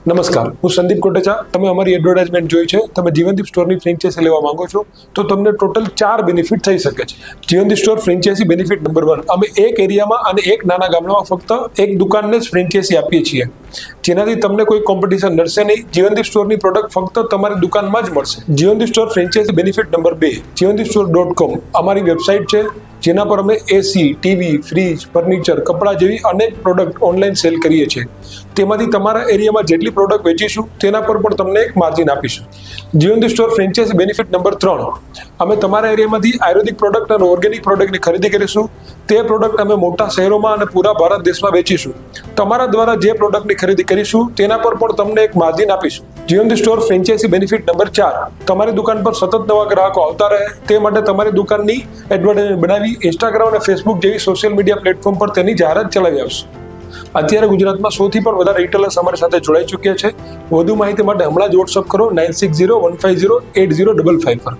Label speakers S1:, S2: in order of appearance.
S1: નમસ્કાર, હું સંદીપ કોટેચા. તમે અમારી એડવર્ટાઇઝમેન્ટ જોઈ છે. તમે જીવનદીપ સ્ટોરની ફ્રેન્ચાઇઝી લેવા માંગો છો તો તમને ટોટલ 4 બેનિફિટ થઈ શકે છે. Jivandeep store franchise benefit number 1, અમે એક એરિયામાં અને એક નાના ગામડામાં ફક્ત એક દુકાનને જ ફ્રેન્ચાઇઝી આપીએ છીએ, જેનાથી તમને કોઈ કોમ્પિટિશન નડશે નહીં. જીવનદીપ સ્ટોરની પ્રોડક્ટ ફક્ત તમારી દુકાનમાં જ મળશે. Jivandeep store franchise benefit number 2, જીવનદીપસ્ટોર.com અમારી વેબસાઇટ છે, જેના પર અમે એસી, ટીવી, ફ્રીજ, ફર્નિચર, કપડાં જેવી અનેક પ્રોડક્ટ ઓનલાઈન સેલ કરીએ છીએ. તેમાંથી તમારા એરિયામાં જેટલી પ્રોડક્ટ વેચીશું તેના પર પણ તમને એક માર્જિન આપીશું. Jivandeep store franchise benefit number 3, અમે તમારા એરિયામાંથી આયુર્વેદિક પ્રોડક્ટ અને ઓર્ગેનિક પ્રોડક્ટની ખરીદી કરીશું. તે પ્રોડક્ટ અમે મોટા શહેરોમાં અને પૂરા ભારત દેશમાં વેચીશું. તમારા દ્વારા જે પ્રોડક્ટની ખરીદી કરીશું તેના પર પણ તમને એક માર્જિન આપીશું. Jivandeep store franchise benefit number 4, તમારી દુકાન પર સતત નવા ગ્રાહકો આવતા રહે તે માટે તમારી દુકાનની એડવર્ટાઇઝમેન્ટ બનાવી ઇન્સ્ટાગ્રામ અને ફેસબુક જેવી સોશિયલ મીડિયા પ્લેટફોર્મ પર તેની જાહેરાત ચલાવી આવશે. અત્યારે ગુજરાતમાં 100થી પણ વધારે રિટેલર્સ અમારી સાથે જોડાઈ ચૂક્યા છે. વધુ માહિતી માટે હમણાં જ વોટ્સઅપ કરો 9601508055 પર.